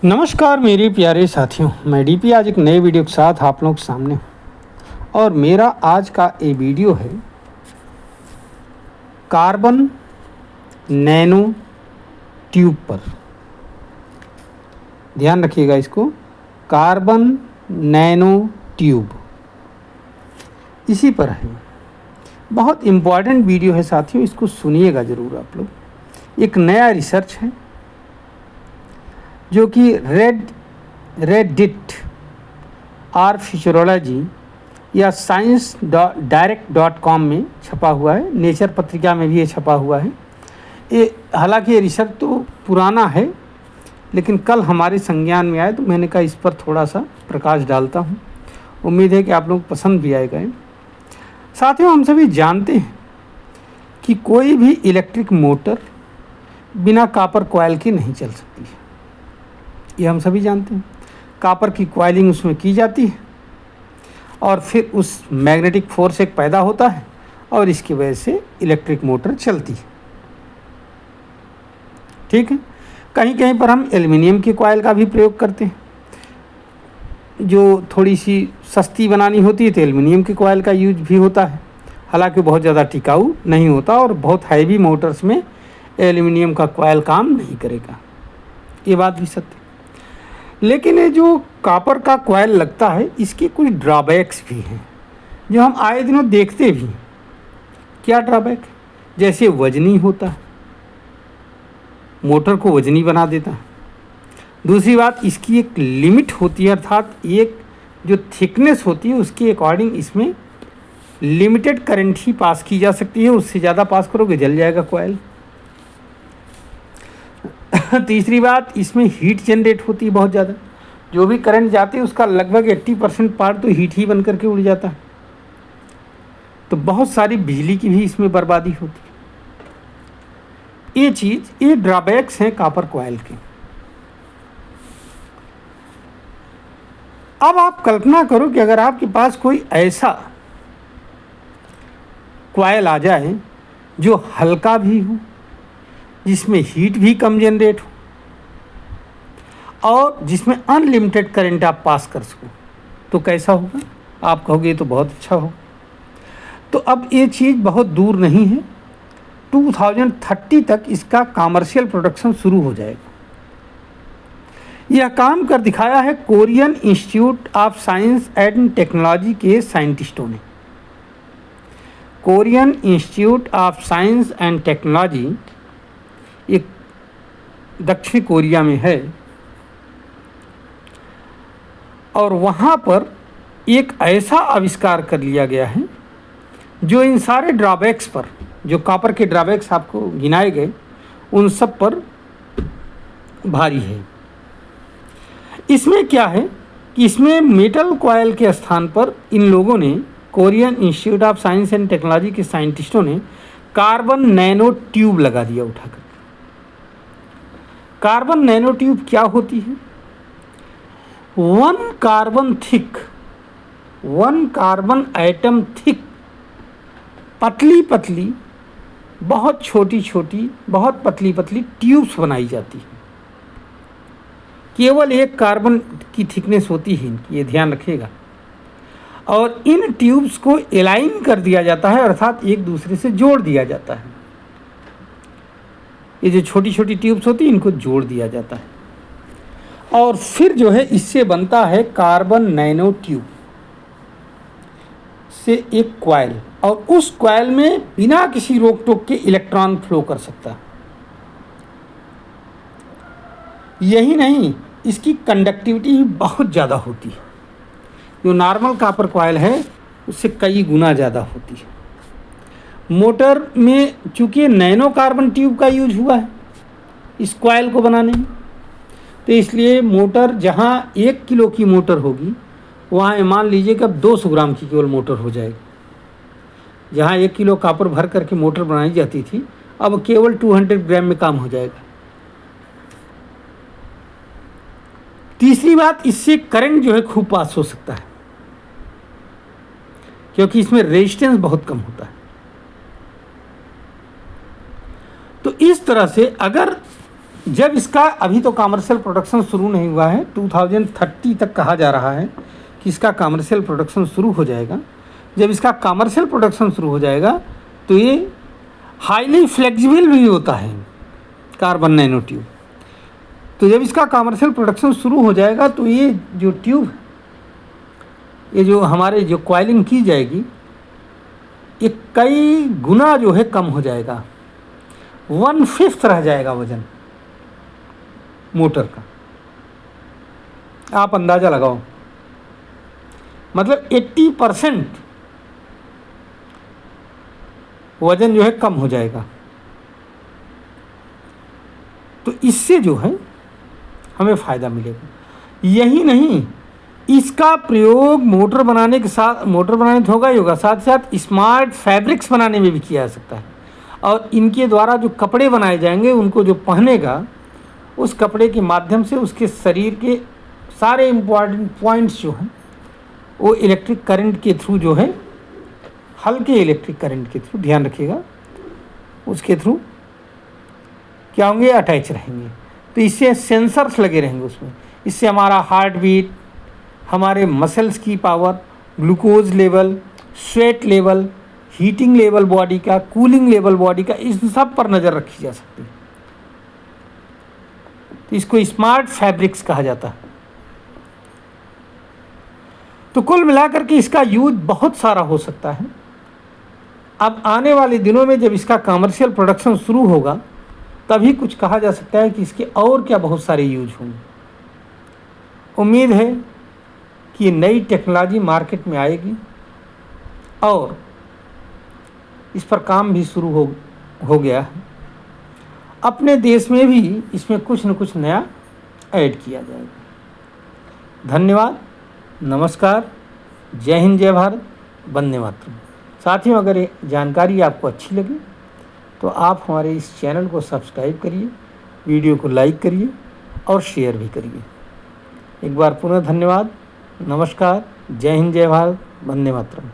नमस्कार मेरे प्यारे साथियों, मैं डीपी आज एक नए वीडियो के साथ आप लोगों के सामने हूं। और मेरा आज का ये वीडियो है कार्बन नैनो ट्यूब पर। ध्यान रखिएगा इसको, कार्बन नैनो ट्यूब इसी पर है। बहुत इम्पॉर्टेंट वीडियो है साथियों, इसको सुनिएगा ज़रूर आप लोग। एक नया रिसर्च है जो कि रेडिट आर फ्यूचरोलॉजी या science-direct.com में छपा हुआ है। नेचर पत्रिका में भी ये छपा हुआ है। ये हालांकि ये रिसर्च तो पुराना है, लेकिन कल हमारे संज्ञान में आए तो मैंने कहा इस पर थोड़ा सा प्रकाश डालता हूँ। उम्मीद है कि आप लोग पसंद भी आएगा। साथियों, हम सभी जानते हैं कि कोई भी इलेक्ट्रिक मोटर बिना कॉपर कॉइल के नहीं चल सकती है। ये हम सभी जानते हैं। कॉपर की कॉइलिंग उसमें की जाती है और फिर उस मैग्नेटिक फोर्स एक पैदा होता है और इसकी वजह से इलेक्ट्रिक मोटर चलती है। ठीक है। कहीं कहीं पर हम एल्युमिनियम की कॉइल का भी प्रयोग करते हैं। जो थोड़ी सी सस्ती बनानी होती है तो एल्युमिनियम की कॉइल का यूज भी होता है। हालांकि बहुत ज़्यादा टिकाऊ नहीं होता और बहुत हैवी मोटर्स में एल्युमिनियम का कॉइल काम नहीं करेगा। ये बात भी सत्य। लेकिन ये जो कॉपर का कॉइल लगता है, इसके कुछ ड्रॉबैक्स भी हैं जो हम आए दिनों देखते भी। क्या ड्रॉबैक? जैसे वजनी होता है, मोटर को वजनी बना देता है। दूसरी बात, इसकी एक लिमिट होती है, अर्थात एक जो थिकनेस होती है उसके अकॉर्डिंग इसमें लिमिटेड करंट ही पास की जा सकती है। उससे ज़्यादा पास करोगे जल जाएगा कॉइल। तीसरी बात, इसमें हीट जनरेट होती है बहुत ज़्यादा। जो भी करंट जाती है उसका लगभग 80% पार्ट तो हीट ही बन करके उड़ जाता है। तो बहुत सारी बिजली की भी इसमें बर्बादी होती है। ये ड्रॉबैक्स हैं कॉपर कॉइल के। अब आप कल्पना करो कि अगर आपके पास कोई ऐसा कॉइल आ जाए जो हल्का भी हो, जिसमें हीट भी कम जनरेट हो और जिसमें अनलिमिटेड करंट आप पास कर सको, तो कैसा होगा? आप कहोगे तो बहुत अच्छा हो। तो अब ये चीज़ बहुत दूर नहीं है, 2030 तक इसका कमर्शियल प्रोडक्शन शुरू हो जाएगा। यह काम कर दिखाया है Korean institute of science and technology के साइंटिस्टों ने। Korean institute of science and technology एक दक्षिण कोरिया में है और वहाँ पर एक ऐसा आविष्कार कर लिया गया है जो इन सारे ड्रॉबैक्स पर, जो कॉपर के ड्रॉबैक्स आपको गिनाए गए, उन सब पर भारी है। इसमें क्या है कि इसमें मेटल कॉइल के स्थान पर इन लोगों ने, Korean institute of science and technology के साइंटिस्टों ने कार्बन नैनो ट्यूब लगा दिया उठाकर। कार्बन नैनो ट्यूब क्या होती है? 1 कार्बन एटम थिक, पतली पतली, बहुत छोटी छोटी, बहुत पतली पतली ट्यूब्स बनाई जाती है। केवल 1 कार्बन की थिकनेस होती है इनकी, ये ध्यान रखिएगा। और इन ट्यूब्स को एलाइन कर दिया जाता है, अर्थात एक दूसरे से जोड़ दिया जाता है। ये जो छोटी छोटी ट्यूब्स होती हैं इनको जोड़ दिया जाता है और फिर जो है इससे बनता है कार्बन नैनो ट्यूब से एक कॉइल, और उस कॉइल में बिना किसी रोक टोक के इलेक्ट्रॉन फ्लो कर सकता है। यही नहीं, इसकी कंडक्टिविटी भी बहुत ज़्यादा होती है। जो नॉर्मल कॉपर कॉइल है उससे कई गुना ज़्यादा होती है। मोटर में चूँकि नैनो कार्बन ट्यूब का यूज हुआ है इस कॉइल को बनाने में, तो इसलिए मोटर जहाँ 1 किलो की मोटर होगी वहाँ मान लीजिए कि अब 200 ग्राम की केवल मोटर हो जाएगी। जहाँ 1 किलो कॉपर भर करके मोटर बनाई जाती थी, अब केवल 200 ग्राम में काम हो जाएगा। तीसरी बात, इससे करंट जो है खूब पास हो सकता है क्योंकि इसमें रेजिस्टेंस बहुत कम होता है। तो इस तरह से अगर जब इसका अभी तो कमर्शियल प्रोडक्शन शुरू नहीं हुआ है, 2030 तक कहा जा रहा है कि इसका कमर्शियल प्रोडक्शन शुरू हो जाएगा। जब इसका कमर्शियल प्रोडक्शन शुरू हो जाएगा तो ये हाईली फ्लेक्सिबल भी होता है कार्बन नैनो ट्यूब। तो जब इसका कमर्शियल प्रोडक्शन शुरू हो जाएगा तो ये जो ट्यूब, ये जो हमारे जो कॉइलिंग की जाएगी, ये कई गुना जो है कम हो जाएगा, 1/5 रह जाएगा वजन मोटर का। आप अंदाज़ा लगाओ, मतलब 80% वजन जो है कम हो जाएगा। तो इससे जो है हमें फ़ायदा मिलेगा। यही नहीं, इसका प्रयोग मोटर बनाने के साथ, मोटर बनाने तो होगा ही होगा, साथ साथ स्मार्ट फैब्रिक्स बनाने में भी किया जा सकता है। और इनके द्वारा जो कपड़े बनाए जाएंगे, उनको जो पहनेगा, उस कपड़े के माध्यम से उसके शरीर के सारे इम्पॉर्टेंट पॉइंट्स जो हैं वो इलेक्ट्रिक करंट के थ्रू जो है, हल्के इलेक्ट्रिक करंट के थ्रू, ध्यान रखिएगा, उसके थ्रू क्या होंगे, अटैच रहेंगे। तो इससे सेंसर्स लगे रहेंगे उसमें। इससे हमारा हार्ट बीट, हमारे मसल्स की power, glucose level, sweat level, heating level body का, कूलिंग लेवल बॉडी का, इस सब पर नज़र रखी जा सकती है। तो इसको स्मार्ट फैब्रिक्स कहा जाता है। तो कुल मिलाकर के इसका यूज बहुत सारा हो सकता है। अब आने वाले दिनों में जब इसका कमर्शियल प्रोडक्शन शुरू होगा, तभी कुछ कहा जा सकता है कि इसके और क्या बहुत सारे यूज होंगे। उम्मीद है कि ये नई टेक्नोलॉजी मार्केट में आएगी और इस पर काम भी शुरू हो गया है। अपने देश में भी इसमें कुछ न कुछ नया ऐड किया जाएगा। धन्यवाद, नमस्कार, जय हिंद, जय भारत, वंदे मातरम। साथियों, अगर ये जानकारी आपको अच्छी लगी तो आप हमारे इस चैनल को सब्सक्राइब करिए, वीडियो को लाइक करिए और शेयर भी करिए। एक बार पुनः धन्यवाद, नमस्कार, जय हिंद, जय भारत, वंदे मातरम।